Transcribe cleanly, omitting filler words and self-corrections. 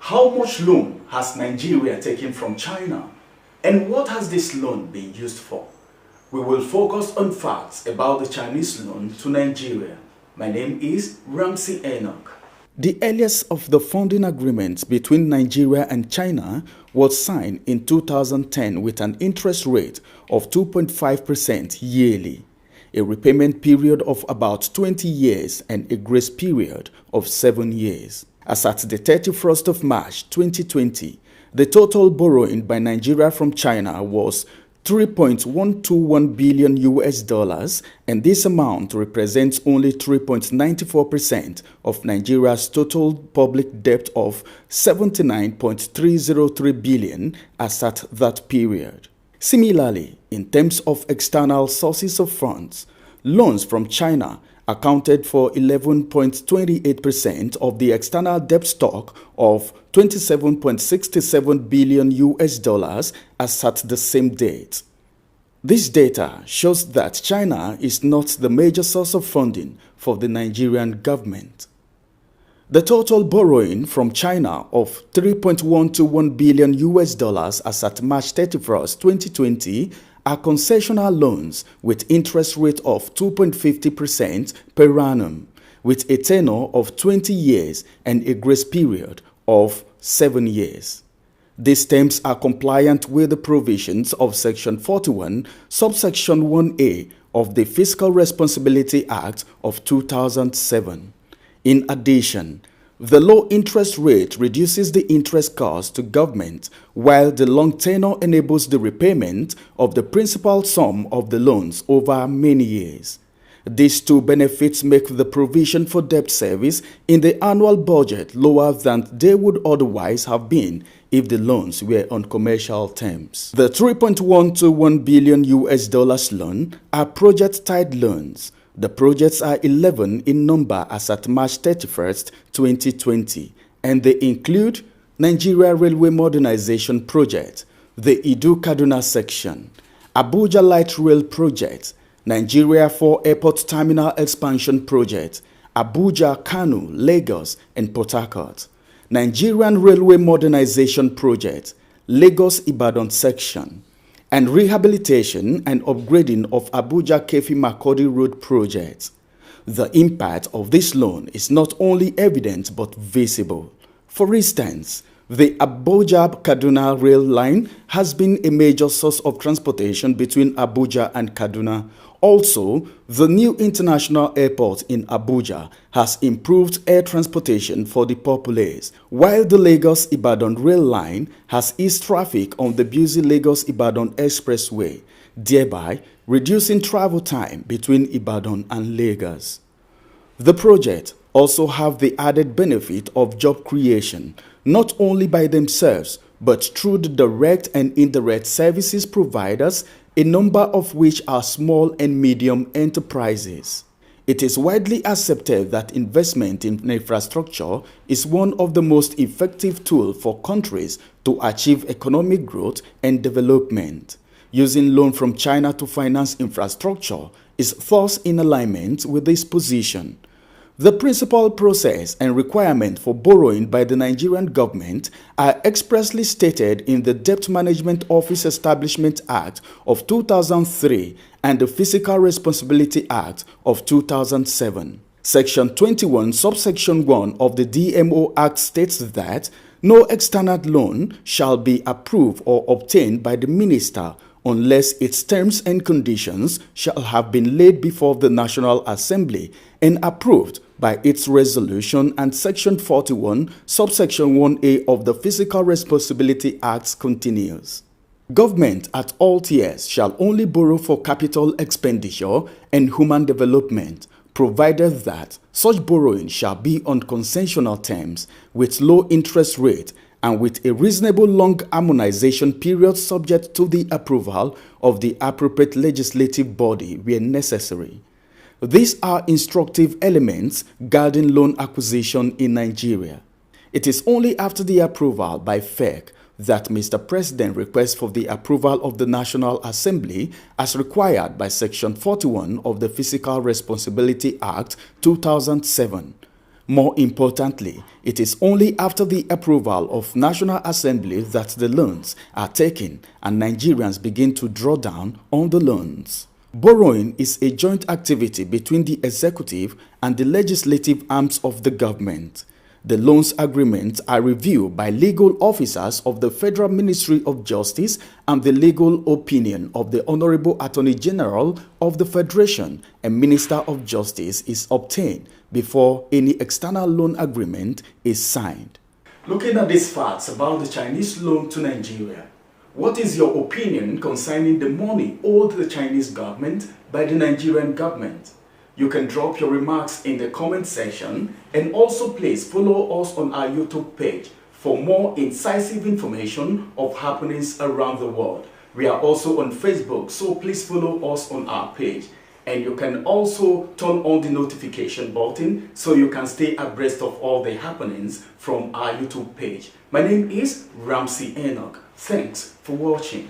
How much loan has Nigeria taken from China? And what has this loan been used for? We will focus on facts about the Chinese loan to Nigeria. My name is Ramsey Enoch. The earliest of the funding agreements between Nigeria and China was signed in 2010 with an interest rate of 2.5% yearly, a repayment period of about 20 years and a grace period of 7 years. As at the 31st of March 2020, the total borrowing by Nigeria from China was $3.121 billion, and this amount represents only 3.94% of Nigeria's total public debt of $79.303 billion as at that period. Similarly, in terms of external sources of funds, loans from China accounted for 11.28% of the external debt stock of $27.67 billion as at the same date. This data shows that China is not the major source of funding for the Nigerian government. The total borrowing from China of $3.121 billion as at March 31st, 2020 are concessional loans with interest rate of 2.50% per annum, with a tenure of 20 years and a grace period of 7 years. These terms are compliant with the provisions of Section 41, subsection 1A of the Fiscal Responsibility Act of 2007. In addition, the low interest rate reduces the interest cost to government, while the long tenure enables the repayment of the principal sum of the loans over many years. These two benefits make the provision for debt service in the annual budget lower than they would otherwise have been if the loans were on commercial terms. The $3.121 billion loan are project-tied loans. The projects are 11 in number as at March 31st, 2020, and they include Nigeria Railway Modernization Project, the Idu-Kaduna section, Abuja Light Rail Project, Nigeria 4 Airport Terminal Expansion Project, Abuja, Kano, Lagos, and Port Harcourt, Nigerian Railway Modernization Project, Lagos-Ibadan section, and rehabilitation and upgrading of Abuja-Kefi-Makurdi Road project. The impact of this loan is not only evident but visible. For instance, the Abuja-Kaduna rail line has been a major source of transportation between Abuja and Kaduna. Also, the new international airport in Abuja has improved air transportation for the populace, while the Lagos-Ibadan rail line has eased traffic on the busy Lagos-Ibadan expressway, thereby reducing travel time between Ibadan and Lagos. The project also have the added benefit of job creation, not only by themselves, but through the direct and indirect services providers, a number of which are small and medium enterprises. It is widely accepted that investment in infrastructure is one of the most effective tools for countries to achieve economic growth and development. Using loan from China to finance infrastructure is thus in alignment with this position. The principal process and requirement for borrowing by the Nigerian government are expressly stated in the Debt Management Office Establishment Act of 2003 and the Fiscal Responsibility Act of 2007. Section 21, subsection 1 of the DMO Act states that no external loan shall be approved or obtained by the minister unless its terms and conditions shall have been laid before the National Assembly and approved by its resolution, and Section 41, subsection 1A of the Fiscal Responsibility Act continues. Government at all tiers shall only borrow for capital expenditure and human development, provided that such borrowing shall be on concessional terms with low interest rate and with a reasonable long amortization period subject to the approval of the appropriate legislative body where necessary. These are instructive elements guarding loan acquisition in Nigeria. It is only after the approval by FEC that Mr. President requests for the approval of the National Assembly as required by Section 41 of the Fiscal Responsibility Act 2007. More importantly, it is only after the approval of National Assembly that the loans are taken and Nigerians begin to draw down on the loans. Borrowing is a joint activity between the executive and the legislative arms of the government. The loans agreements are reviewed by legal officers of the Federal Ministry of Justice and the legal opinion of the Honorable Attorney General of the Federation and Minister of Justice is obtained before any external loan agreement is signed. Looking at these facts about the Chinese loan to Nigeria, what is your opinion concerning the money owed the Chinese government by the Nigerian government? You can drop your remarks in the comment section, and also please follow us on our YouTube page for more incisive information of happenings around the world. We are also on Facebook, so please follow us on our page. And you can also turn on the notification button so you can stay abreast of all the happenings from our YouTube page. My name is Ramsey Enoch. Thanks for watching.